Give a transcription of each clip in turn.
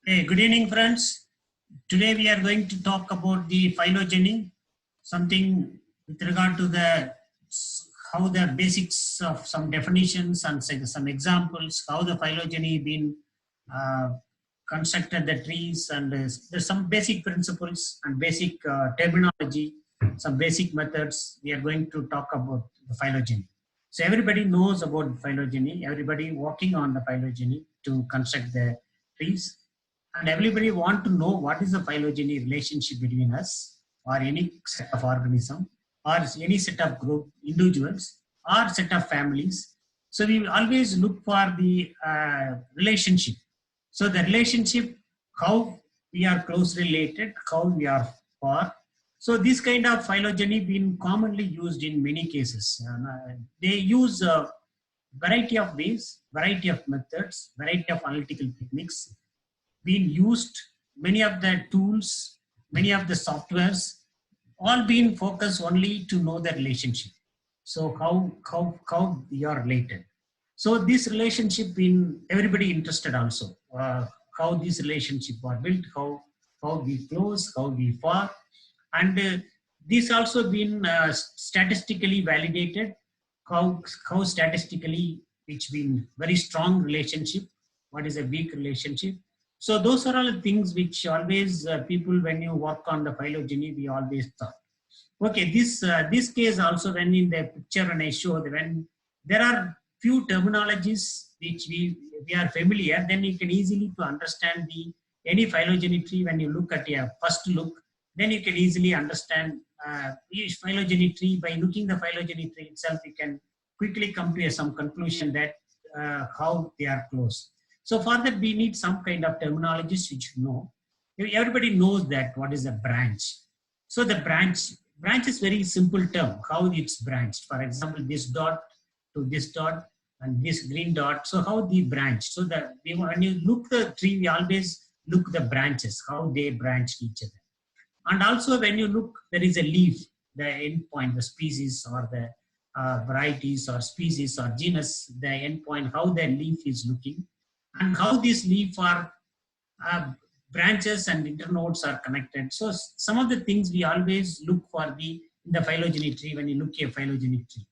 Hey, good evening, friends. Today we are going to talk about the phylogeny, something with regard to the how the basics of some definitions and some examples, how the phylogeny been uh, constructed the trees, and there's some basic principles and basic terminology, some basic methods. We are going to talk about the phylogeny. So everybody knows about phylogeny. Everybody working on the phylogeny to construct the trees, and everybody want to know what is the phylogeny relationship between us or any set of organism or any set of group individuals or set of families. So we always look for the relationship. So the relationship, how we are closely related, how we are far. So this kind of phylogeny been commonly used in many cases. They use a variety of ways, variety of methods, variety of analytical techniques been used, many of the tools, many of the softwares, all been focused only to know the relationship. So how we are related. So this relationship in everybody interested also. How this relationship are built, how we close, how we far, and this also been statistically validated. How statistically it's been very strong relationship. What is a weak relationship? So those are all the things which always people, when you work on the phylogeny, we always thought. Okay, this case also, when in the picture when I show when there are few terminologies which we are familiar, then you can easily to understand the any phylogeny tree. When you look at a first look, then you can easily understand each phylogeny tree. By looking the phylogeny tree itself, you can quickly come to some conclusion that how they are close. So for that, we need some kind of terminologies which you know. Everybody knows that what is a branch. So the branch is very simple term, how it's branched. For example, this dot to this dot and this green dot. So how the branch. So that when you look the tree, we always look the branches, how they branch each other. And also when you look, there is a leaf, the end point, the species or the varieties or species or genus, the end point, how the leaf is looking, and how these leaf are uh, branches and internodes are connected. So some of the things we always look for in the phylogeny tree when you look at a phylogeny tree.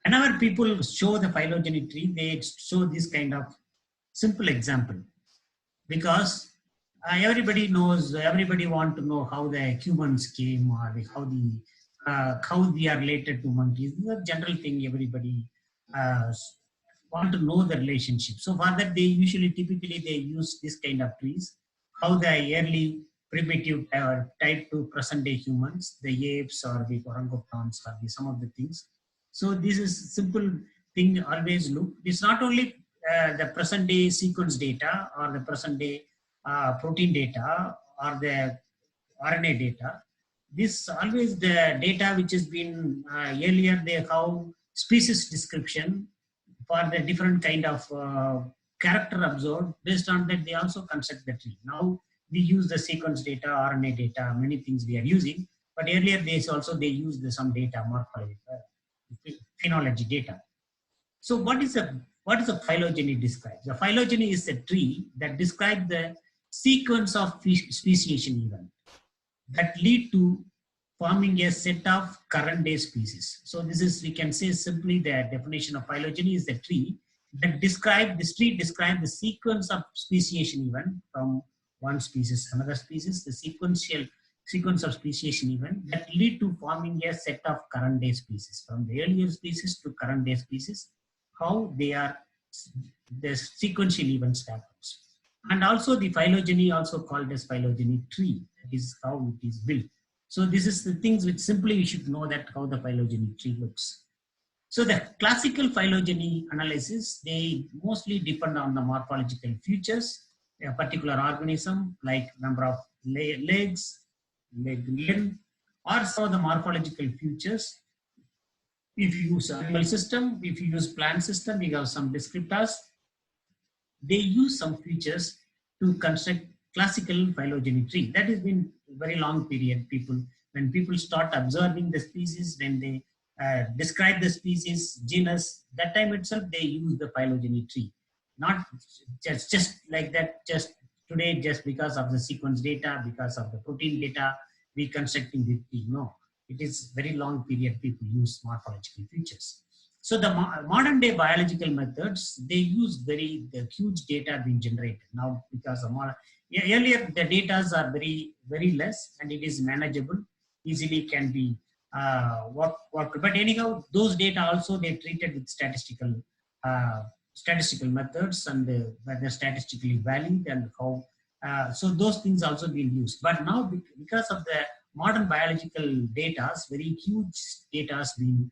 Whenever people show the phylogeny tree, they show this kind of simple example because everybody want to know how the humans came or how we are related to monkeys. This is a general thing everybody uh, want to know the relationship. So for that, typically they use this kind of trees, how the early primitive type to present day humans, the apes or the orangutans or some of the things. So this is simple thing always look. It's not only the present day sequence data or the present day protein data or the RNA data. This always the data which has been earlier, they have species description for the different kind of character observed. Based on that, they also construct the tree. Now we use the sequence data, RNA data, many things we are using. But earlier days also they used some data, morphology, phenology data. So what is a phylogeny describes? The phylogeny is a tree that describes the sequence of speciation event that lead to forming a set of current day species. So this is, we can say simply the definition of phylogeny is the tree that this tree describes the sequence of speciation event from one species another species, the sequence of speciation event that lead to forming a set of current day species from the earlier species to current day species, how they are, the sequential events happens. And also the phylogeny, also called as phylogeny tree, that is how it is built. So this is the things which simply you should know that how the phylogeny tree looks. So the classical phylogeny analysis, they mostly depend on the morphological features, a particular organism like number of legs, limb, or some of the morphological features. If you use animal system, if you use plant system, we have some descriptors. They use some features to construct classical phylogeny tree. That has been very long period. When people start observing the species, when they describe the species, genus, that time itself they use the phylogeny tree. not just like that, just today, just because of the sequence data, because of the protein data, we constructing the tree. No, it is very long period people use morphological features. So the modern day biological methods, they use the huge data being generated now because of earlier the data are very less and it is manageable, easily can be worked. But anyhow, those data also they treated with uh, statistical methods and whether statistically valid and how. So those things also being used. But now because of the modern biological data, very huge data has been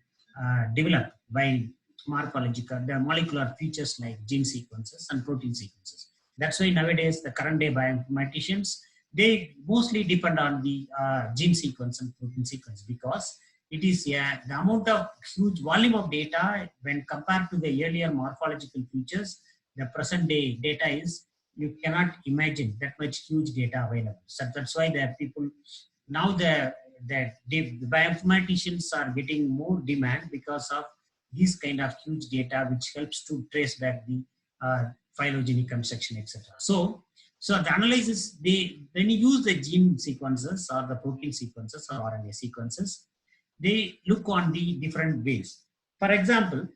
developed by morphological, the molecular features like gene sequences and protein sequences. That's why nowadays the current day bioinformaticians, they mostly depend on the gene sequence and protein sequence because it is the amount of huge volume of data when compared to the earlier morphological features, the present day data is, you cannot imagine that much huge data available. So that's why the people now the bioinformaticians are getting more demand because of this kind of huge data, which helps to trace back the phylogeny construction, etc. So the analysis, when you use the gene sequences or the protein sequences or RNA sequences, they look on the different ways. For example,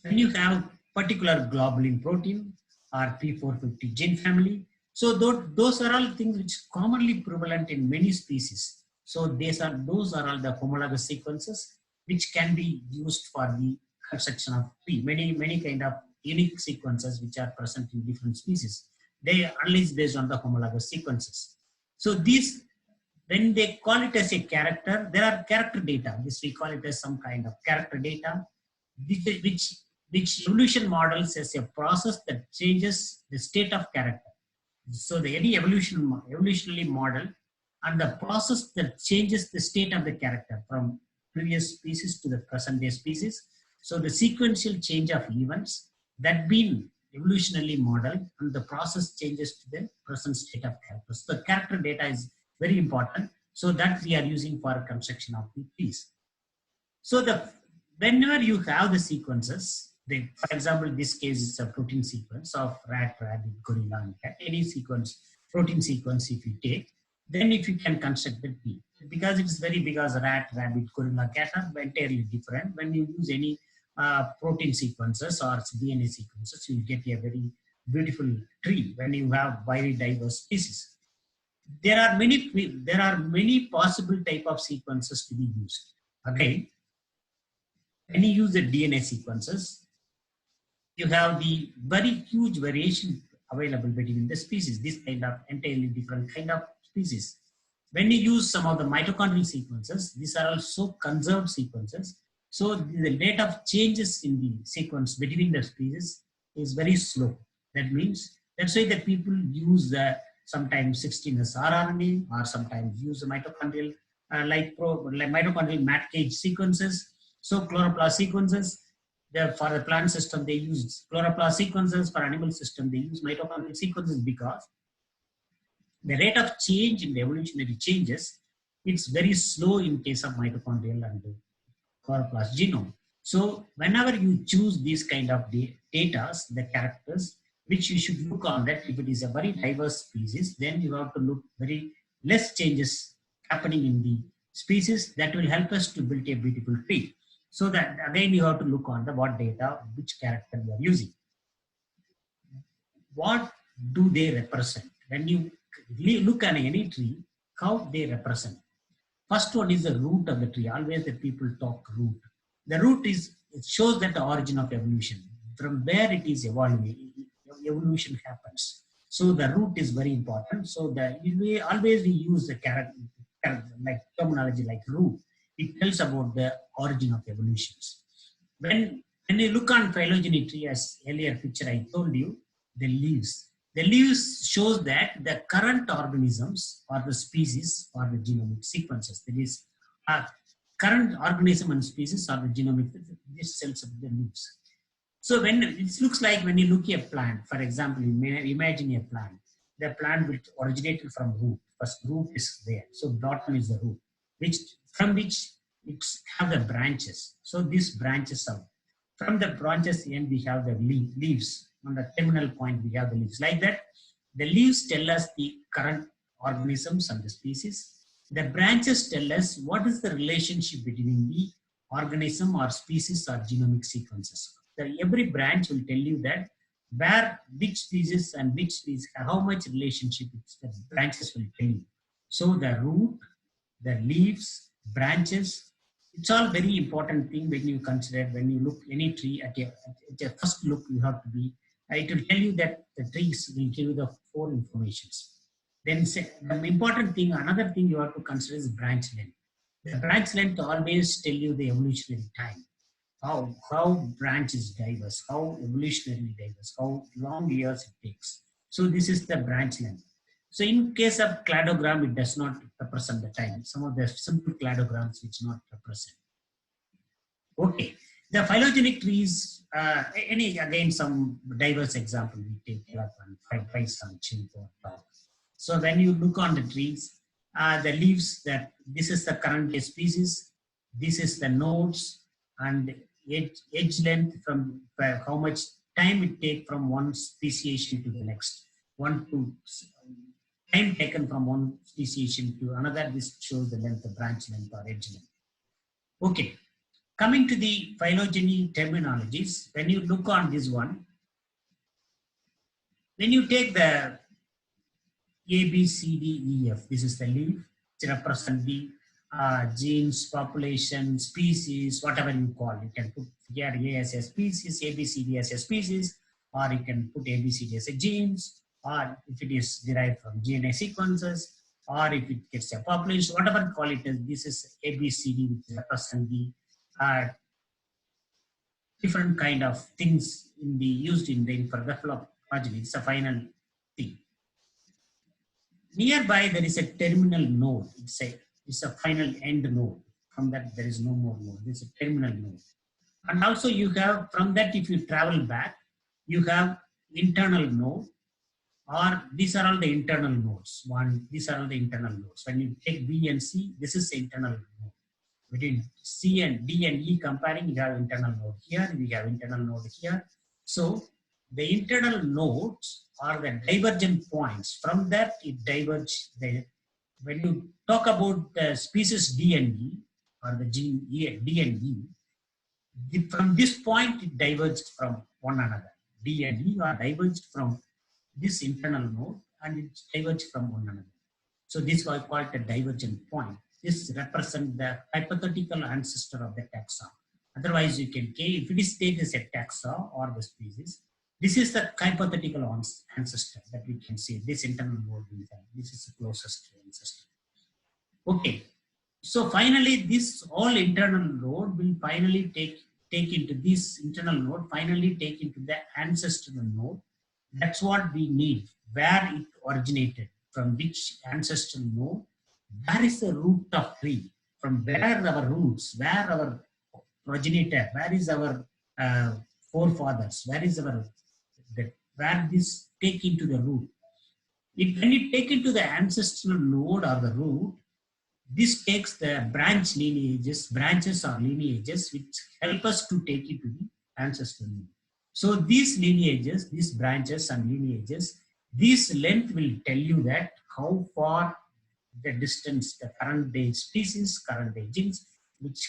when you have particular globulin protein or P450 gene family, so those are all things which commonly prevalent in many species. So those are all the homologous sequences which can be used for the construction of tree. Many kind of unique sequences which are present in different species. They are analyzed based on the homologous sequences. So these, when they call it as a character, there are character data. This we call it as some kind of character data, which evolution models as a process that changes the state of character. So the any evolutionary model and the process that changes the state of the character from previous species to the present day species. So the sequential change of events that been evolutionarily modeled and the process changes to the present state of character. So the character data is very important. So that we are using for construction of the trees. So whenever you have the sequences, for example, this case is a protein sequence of rat, rabbit, gorilla, and cat. Any sequence, protein sequence, if you take, then if you can construct the tree, because it's because rat, rabbit, gorilla, cat are entirely different. When you use any protein sequences or DNA sequences, you get a very beautiful tree when you have very diverse species. There are many possible type of sequences to be used. Again, when you use the DNA sequences, you have the very huge variation available between the species, this kind of entirely different kind of species. When you use some of the mitochondrial sequences, these are also conserved sequences. So the rate of changes in the sequence between the species is very slow. That means, that's why the people use the sometimes 16S rRNA or sometimes use the mitochondrial like mitochondrial mat cage sequences. So chloroplast sequences, for the plant system, they use chloroplast sequences. For animal system, they use mitochondrial sequences because the rate of change in the evolutionary changes, it's very slow in case of mitochondrial and chloroplast genome. So whenever you choose these kind of data, the characters, which you should look on that, if it is a very diverse species, then you have to look very less changes happening in the species. That will help us to build a beautiful tree. So that again you have to look on the what data, which character you are using. What do they represent? When you look at any tree, how they represent. First one is the root of the tree. Always the people talk root. The root it shows that the origin of evolution, from where it is evolving, evolution happens. So the root is very important. So we always use the character like terminology like root. It tells about the origin of evolutions. When you look on phylogeny tree, as earlier picture I told you, the leaves. The leaves shows that the current organisms or the species or the genomic sequences. That is, current organism and species or the genomic, this cells of the leaves. So when it looks like when you look at a plant, for example, you may imagine a plant. The plant will originate from root. First root is there. So bottom is the root, from which it have the branches. So these branches out. From the branches end we have the leaves. on the terminal point, we have the leaves. Like that, the leaves tell us the current organisms and the species. The branches tell us what is the relationship between the organism or species or genomic sequences. Every branch will tell you that which species and which species, how much relationship the branches will tell you. So the root, the leaves, branches, it's all very important thing when you consider, when you look any tree at a first look, you have to be, it will tell you that the trees will give you the 4 informations. Then the important thing, another thing you have to consider is branch length. The branch length always tell you the evolutionary time. How branch is diverse, how evolutionarily diverse, how long years it takes. So this is the branch length. So in case of cladogram, it does not represent the time. Some of the simple cladograms which not represent. Okay, the phylogenetic trees, again some diverse example we take and find some chimp or dog. So when you look on the trees, the leaves, that this is the current day species, this is the nodes, and edge length from how much time it takes from one speciation to the next. Time taken from one speciation to another, this shows the length of branch length or edge length. Okay, coming to the phylogeny terminologies, when you look on this one, when you take the A, B, C, D, E, F, this is the leaf, which represent the genes, population, species, whatever you call it. You can put here A as a species, A, B, C, D as a species, or you can put A, B, C, D as a genes, or if it is derived from DNA sequences, or if it gets a population, whatever you call it, this is A, B, C, D, which represent the different kind of things used in the for the phylogeny. It's a final thing. Nearby, there is a terminal node. It's a final end node. From that, there is no more node. It's a terminal node. And also you have, from that, if you travel back, you have internal node, or these are all the internal nodes. These are all the internal nodes. When you take B and C, this is the internal node. Between C and D and E comparing, you have internal node here, we have internal node here. So the internal nodes are the divergent points. From that, it diverges. When you talk about the species D and E, or the gene D and E, from this point, it diverged from one another. D and E are diverged from this internal node, and it diverged from one another. So this is called a divergent point. This represents the hypothetical ancestor of the taxa. Otherwise, you can, if it is taken as a taxa or the species, this is the hypothetical ancestor that we can see. This internal node, this is the closest ancestor. Okay, so finally, this all internal node will finally take into this internal node, finally take into the ancestral node. That's what we need, where it originated, from which ancestral node, where is the root of tree, from where our roots, where our progenitor, where is our forefathers, where this take into the root. When you take into the ancestral node or the root, this takes the branches or lineages, which help us to take it to the ancestral node. So these lineages, these branches and lineages, this length will tell you that how far the distance, the current day species, current day genes,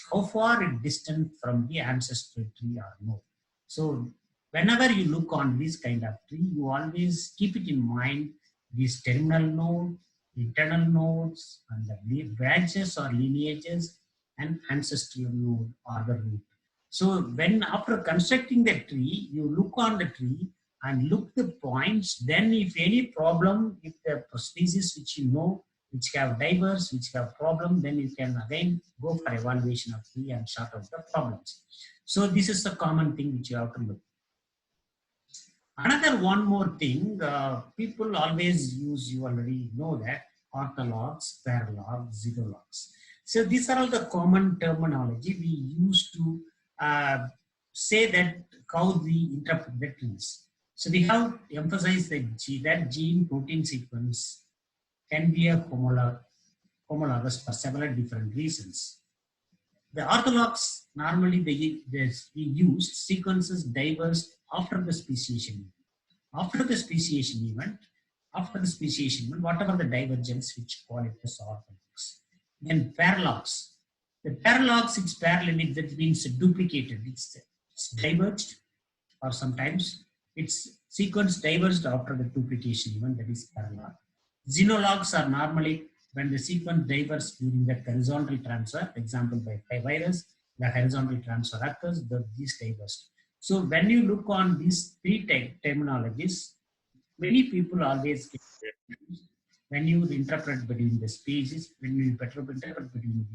how far it distant from the ancestral tree or node. So whenever you look on this kind of tree, you always keep it in mind, these terminal node, internal nodes, and the branches or lineages, and ancestral node or the root. So when after constructing the tree, you look on the tree and look the points, then if any problem, if the species which you know, which have diverse, which have problem, then you can again go for evaluation of tree and sort out the problems. So this is a common thing which you have to look. Another one more thing, people always use, you already know that, orthologs, paralogs, xerologs. So these are all the common terminology we use to say that how we interpret the trees. So we have emphasized that gene protein sequence can be a homologous for several different reasons. The orthologs, normally we use sequences diverged after the speciation. After the speciation event, whatever the divergence, which call it as orthodox. Then paralogs. The paralogs, it's parallel, that means duplicated. It's diverged, or sometimes its sequence diverged after the duplication event, that is paralog. Xenologs are normally when the sequence diverges during the horizontal transfer, example by virus, the horizontal transfer occurs, these diverged. So when you look on these three terminologies, many people always get confused when you interpret between the species, when you interpret between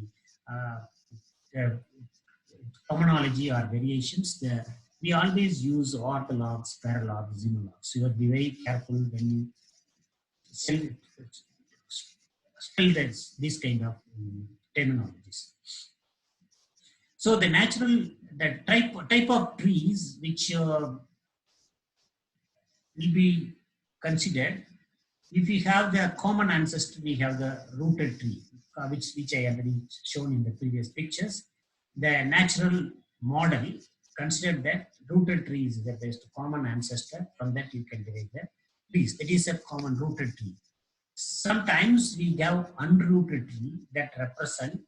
the terminology or variations, we always use orthologs, paralogs, xenologs. So you have to be very careful when you spell this kind of terminologies. So the type of trees which will be considered, if we have the common ancestor, we have the rooted tree, which I already shown in the previous pictures. The natural model considered that rooted tree is the best common ancestor. From that you can derive the trees. That is a common rooted tree. Sometimes we have unrooted tree that represent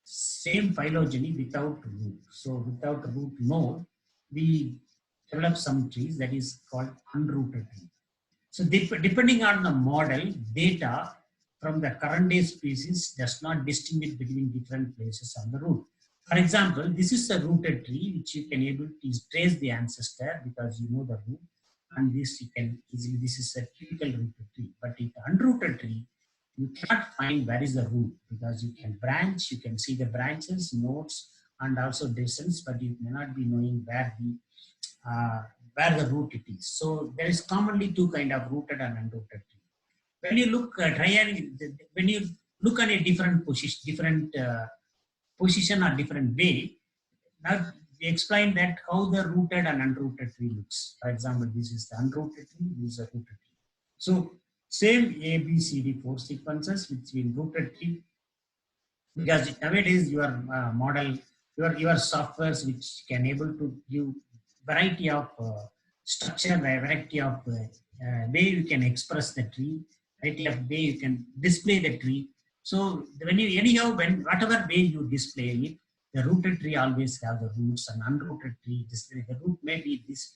same phylogeny without root. So without root node, we develop some trees that is called unrooted tree. So depending on the model, data from the current day species does not distinguish between different places on the root. For example, this is a rooted tree which you can able to trace the ancestor because you know the root, and this you can easily, this is a typical rooted tree. But in the unrooted tree, you cannot find where is the root because you can branch, you can see the branches, nodes, and also distance, but you may not be knowing where the root it is. So there is commonly two kind of rooted and unrooted tree. When you look when you look at a different position or different way, now we explain that how the rooted and unrooted tree looks. For example, this is the unrooted tree, this is a rooted tree. So same A, B, C, D, 4 sequences between rooted tree, because nowadays your model, your softwares which can able to give variety of structure, variety of way you can express the tree, variety of way you can display the tree. So when you whatever way you display it, the rooted tree always have the roots, and unrooted tree display the root may be this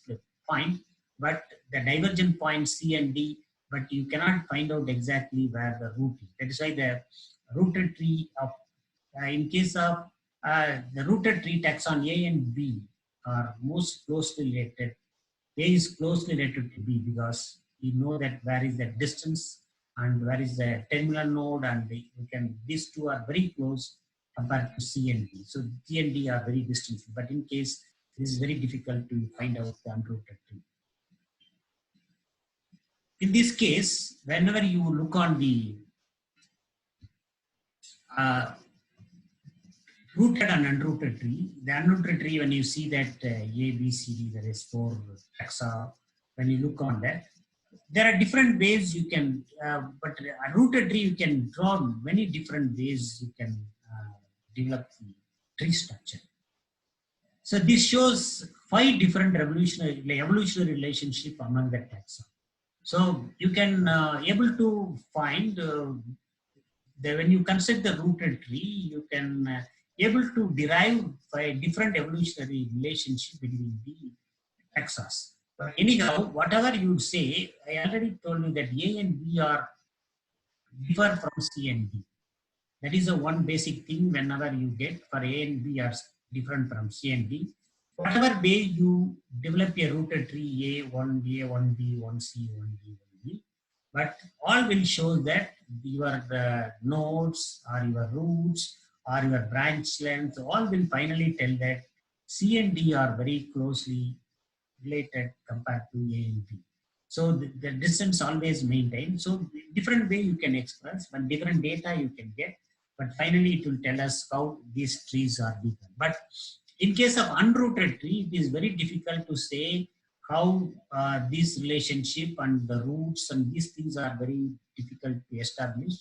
point, but the divergent point C and D, but you cannot find out exactly where the root is. That is why the rooted tree of in case of the rooted tree taxon A and B are most closely related. A is closely related to B because we know that where is the distance and where is the terminal node, and these two are very close compared to C and D. So C and D are very distant, but in case this is very difficult to find out the unrooted tree. In this case, whenever you look on the rooted and unrooted tree, the unrooted tree, when you see that A, B, C, D, there is 4 taxa, when you look on that, there are different ways you can, but a rooted tree, you can draw many different ways you can develop the tree structure. So this shows 5 different evolutionary relationship among the taxa. So you can able to find when you consider the rooted tree, you can able to derive a different evolutionary relationship between the taxas. But anyhow, whatever you say, I already told you that A and B are differ from C and D. That is the one basic thing whenever you get for A and B are different from C and D. Whatever way you develop a rooted tree, A, 1B, 1B, 1C, 1D, 1B, but all will show that your nodes or your roots or your branch length, all will finally tell that C and D are very closely related compared to A and B. So the distance always maintained. So different way you can express, but different data you can get, but finally it will tell us how these trees are different. But in case of unrooted tree, it is very difficult to say how this relationship and the roots and these things are very difficult to establish.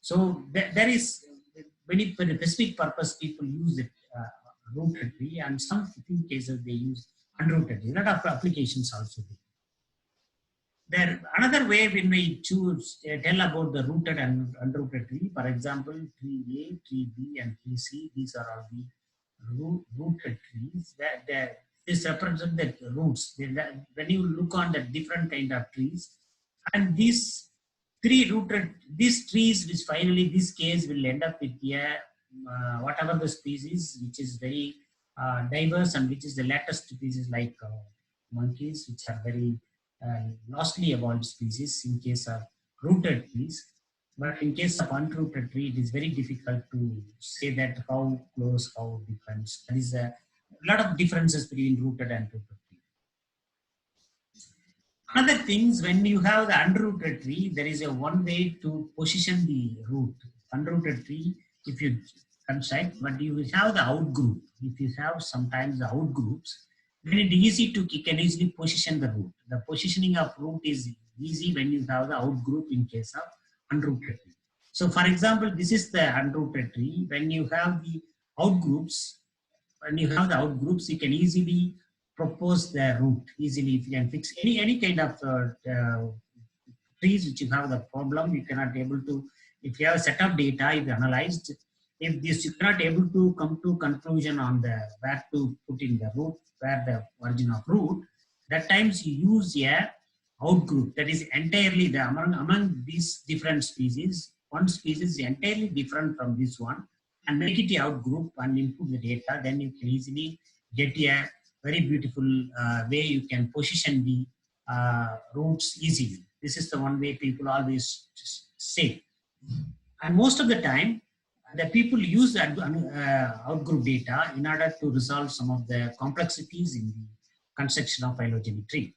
So there is many for specific purpose people use it rooted tree, and some few cases they use unrooted tree. A lot of applications also. There another way when we choose tell about the rooted and unrooted tree. For example, tree A, tree B, and tree C. These are all the rooted trees. This represent the roots. When you look on the different kind of trees, and these trees, which finally this case will end up with a whatever the species, which is very diverse and which is the latest species like monkeys, which are very lastly evolved species in case of rooted trees. But in case of unrooted tree, it is very difficult to say that how close, how different. There is a lot of differences between rooted and rooted tree. Another things, when you have the unrooted tree, there is a one way to position the root. Unrooted tree, if you construct, but you will have the outgroup. If you have sometimes the outgroups, then it is easy to, you can easily position the root. The positioning of root is easy when you have the outgroup in case of unrooted tree. So for example, this is the unrooted tree. When you have the outgroups, you can easily propose the root easily. If you can fix any kind of trees which you have the problem, you cannot able to, if you have a set of data, if you analyzed, if this you cannot able to come to conclusion on the where to put in the root, where the origin of root, that times you use a outgroup that is entirely the among these different species. One species is entirely different from this one, and make it a outgroup and input the data. Then you can easily get a very beautiful way you can position the roots easily. This is the one way people always say. And most of the time, the people use that outgroup data in order to resolve some of the complexities in the construction of phylogeny tree.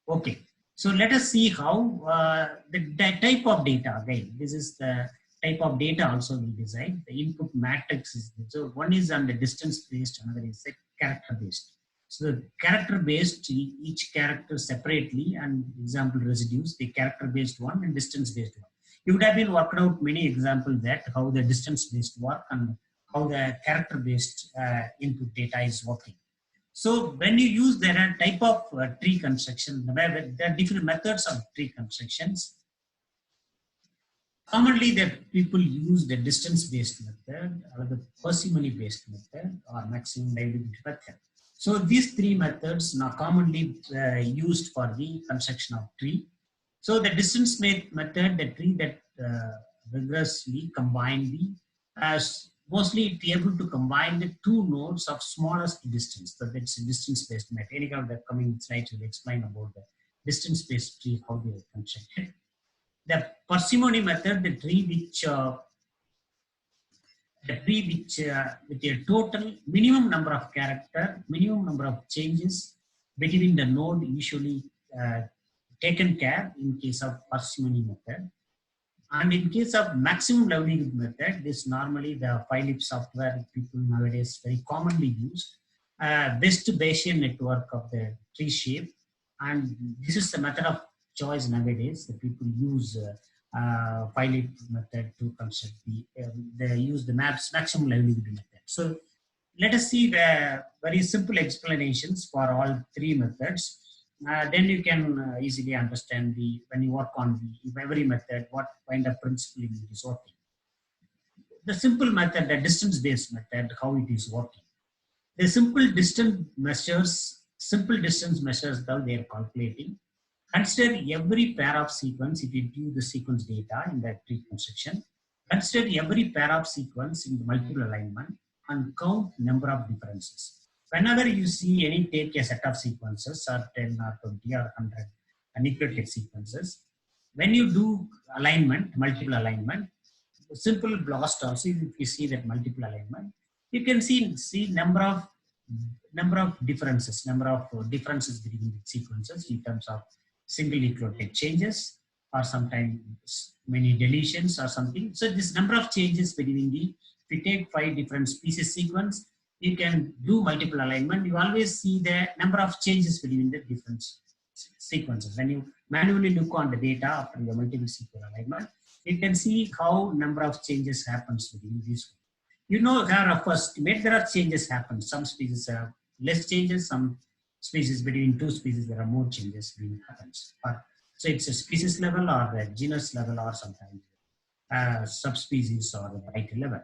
Okay, so let us see how the type of data, again, this is the type of data also we design. The input matrix is, so one is on the distance based, another is character based. So the character based, each character separately, and example residues, the character based one and distance based one. You would have been worked out many examples that how the distance based work and how the character based input data is working. So when you use the type of tree construction, there are different methods of tree constructions. Commonly, the people use the distance-based method, or the parsimony-based method, or maximum livelihood method. So these three methods are commonly used for the construction of tree. So the distance-based method, the tree that rigorously combine the, mostly be able to combine the two nodes of smallest distance. So that's a distance-based method. Any of the coming slides will explain about the distance-based tree, how they are constructed. The parsimony method, the tree which with a total minimum number of character, minimum number of changes between the node usually taken care in case of parsimony method. And in case of maximum livelihood method, this normally the Phylip software people nowadays very commonly use. Best Bayesian network of the tree shape. And this is the method of choice nowadays. The people use Phylip method to construct they use the maximum livelihood method. So let us see the very simple explanations for all three methods. Then you can easily understand when you work on every method, what kind of principle it is working. The simple method, the distance-based method, how it is working. The simple distance measures that they are calculating. Consider every pair of sequence if you do the sequence data in the tree construction. Consider every pair of sequence in the multiple alignment and count number of differences. Whenever you see take a set of sequences or 10 or 20 or 100 nucleotide sequences, when you do alignment, multiple alignment, simple BLAST also, if you see that multiple alignment, you can see number of differences between the sequences in terms of single nucleotide changes or sometimes many deletions or something. So this number of changes between if you take 5 different species sequence, you can do multiple alignment. You always see the number of changes between the different sequences. When you manually look on the data after your multiple sequence alignment, you can see how number of changes happens between these. You know, there are first there are changes happen. Some species have less changes, some species between two species there are more changes being happens. But So it's a species level or a genus level or sometimes subspecies or a variety level.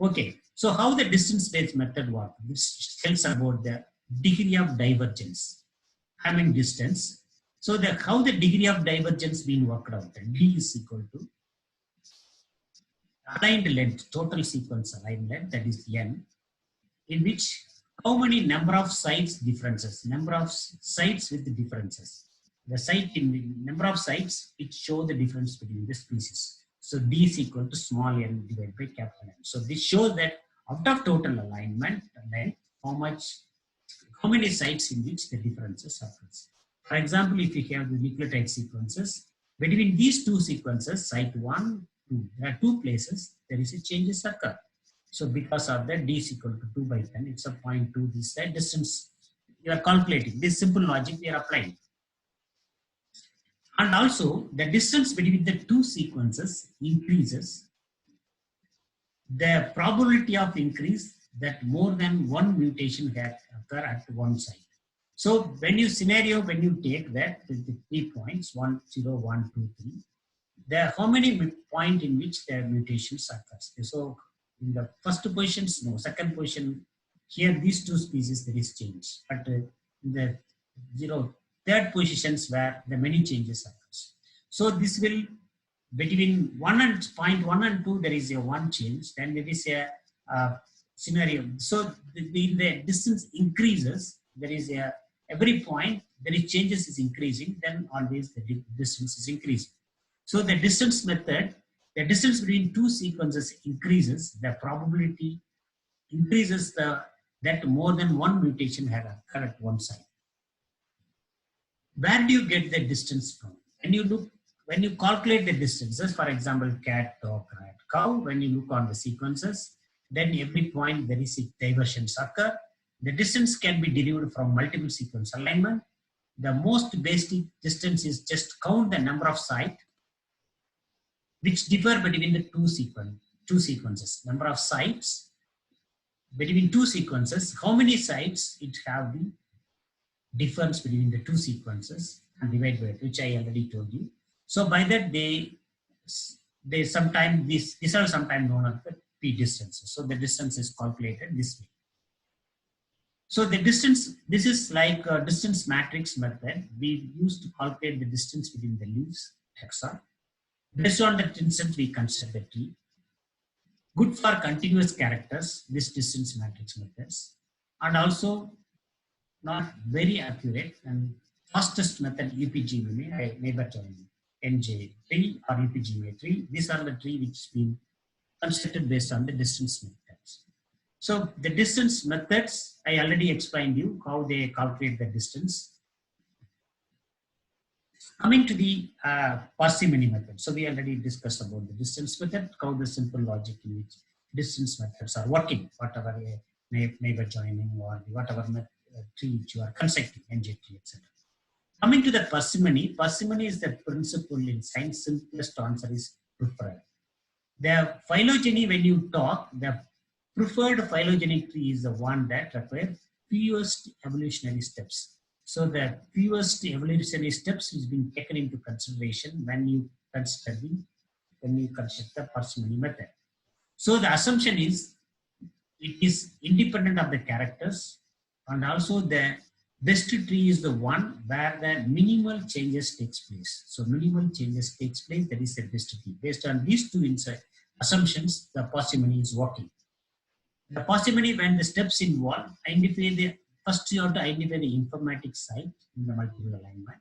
Okay, so how the distance-based method works? This tells about the degree of divergence. I mean distance. So how the degree of divergence being worked out? D is equal to aligned length, total sequence aligned length, that is n, in which how many number of sites differences, number of sites with the differences. The site in the number of sites, it shows the difference between the species. So D is equal to small n divided by capital N. So this shows that out of total alignment length, how many sites in which the differences occurs. For example, if you have the nucleotide sequences, between these two sequences, site 1, 2, there are two places, there is a changes occur. So because of that, D is equal to 2 by 10, it's a 0.2, this side distance you are calculating. This simple logic we are applying. And also the distance between the two sequences increases. The probability of increase that more than one mutation can occur at one site. So when you take that with the 3 points, 1, 0, 1, 2, 3, there how many point in which the mutations occurs. So in the first positions, no. Second position, here these two species there is change. But in the third positions where the many changes occurs. So this will between point 1 and 2 there is a one change. Then there is a scenario. So the distance increases. There is a every point there is changes is increasing. Then always the distance is increasing. So the distance method, the distance between two sequences increases, the probability increases that more than one mutation had occurred at one site. Where do you get the distance from? When you calculate the distances, for example, cat, dog, rat, cow, when you look on the sequences, then every point there is a divergence occur. The distance can be derived from multiple sequence alignment. The most basic distance is just count the number of sites which differ between the two sequences. Number of sites between two sequences, how many sites it have the difference between the two sequences and divide by it, which I already told you. So by that they sometimes these are sometimes known as the p distances. So the distance is calculated this way. So the distance, this is like a distance matrix method. We used to calculate the distance between the leaves, taxa. Based on that distance, we consider the tree. Good for continuous characters, this distance matrix methods, and also not very accurate and fastest method UPGMA, neighbor joining, NJ tree or UPGMA tree. These are the tree which has been constructed based on the distance methods. So the distance methods, I already explained you how they calculate the distance. Coming to the parsimony method. So we already discussed about the distance method, how the simple logic in which distance methods are working, whatever neighbor joining or whatever tree which you are constructing, NJ tree, etc. Coming to the parsimony, parsimony is the principle in science. Simplest answer is preferred. The phylogeny, when you talk, the preferred phylogeny tree is the one that requires fewest evolutionary steps. So the fewest evolutionary steps is being taken into consideration when you construct the parsimony method. So the assumption is it is independent of the characters, and also the best tree is the one where the minimal changes takes place. So minimal changes takes place, that is the best tree. Based on these two assumptions, the parsimony is working. The parsimony, when the steps involved, first you have to identify the informatic site in the multiple alignment.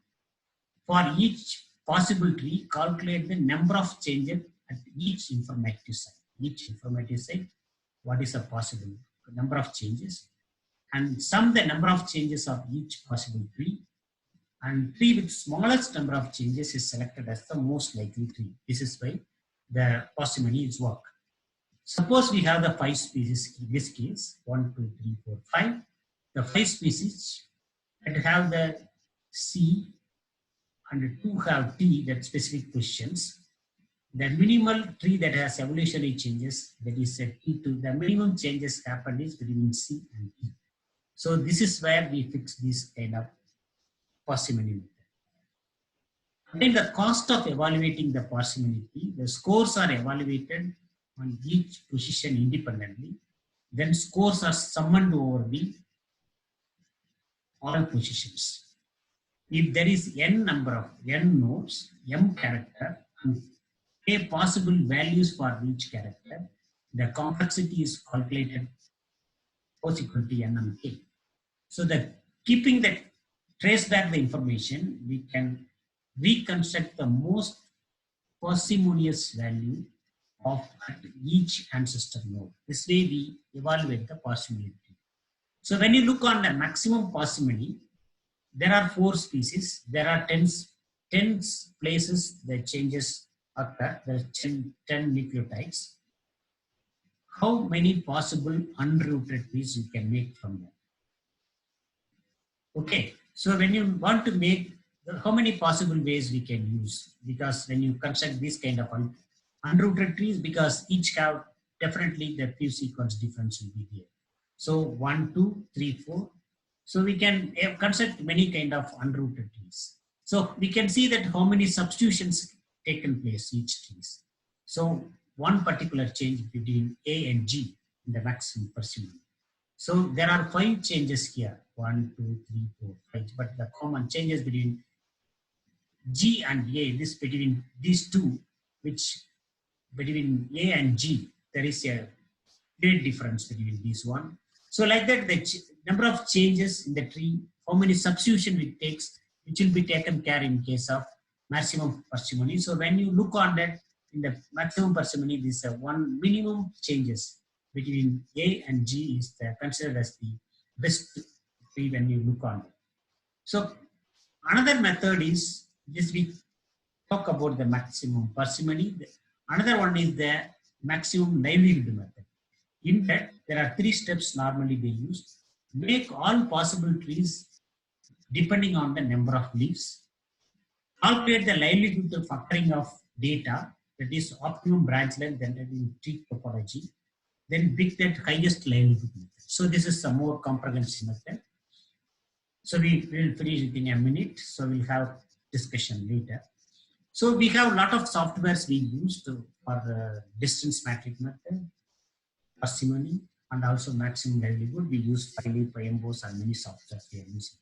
For each possible tree, calculate the number of changes at each informative site. Each informative site, what is the possible number of changes, and sum the number of changes of each possible tree, and tree with smallest number of changes is selected as the most likely tree. This is why the parsimony is work. Suppose we have the 5 species in this case, 1, 2, 3, 4, 5. The 5 species that have the C and 2 have T, that specific positions. The minimal tree that has evolutionary changes, that is a T2, the minimum changes happen is between C and T. So this is where we fix this kind of parsimony method. Then the cost of evaluating the parsimony tree, the scores are evaluated on each position independently. Then scores are summoned over the all positions. If there is n number of n nodes, m character, and k possible values for each character, the complexity is calculated O equal to n and k. So that keeping that trace back the information, we can reconstruct the most parsimonious value of each ancestor node. This way we evaluate the parsimony. So when you look on the maximum parsimony, there are 4 species. There are 10 places the changes occur. There are 10 nucleotides. How many possible unrooted trees you can make from them? Okay, so when you want to make, how many possible ways we can use? Because when you construct this kind of unrooted trees, because each have definitely the few sequence difference will be there. So 1, 2, 3, 4. So we can construct many kind of unrooted trees. So we can see that how many substitutions taken place each trees. So one particular change between A and G in the maximum parsimony. So there are 5 changes here. 1, 2, 3, 4, 5. But the common changes between G and A, this between these two, which between A and G, there is a great difference between these one. So like that, the number of changes in the tree, how many substitution it takes, which will be taken care in case of maximum parsimony. So when you look on that, in the maximum parsimony, this one minimum changes between A and G is considered as the best tree when you look on it. So another method is this, we talk about the maximum parsimony. Another one is the maximum livelihood method. In that, there are 3 steps normally they use. Make all possible trees depending on the number of leaves. Calculate the livelihood of occurring of data, that is optimum branch length and in tree topology. Then pick that highest livelihood method. So this is a more comprehensive method. So we will finish within a minute. So we'll have discussion later. So we have a lot of softwares we use for distance matrix method, parsimony, and also maximum livelihood. We use Phylip, PyEmbos, and many softwares we are using.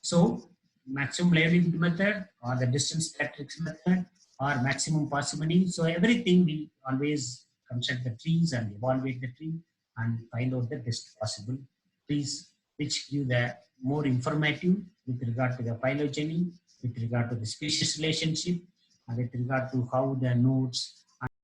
So maximum livelihood method, or the distance matrix method, or maximum parsimony. So everything we always construct the trees and evaluate the tree and find out the best possible trees, which give the more informative with regard to the phylogeny, with regard to the species relationship, and with regard to how the nodes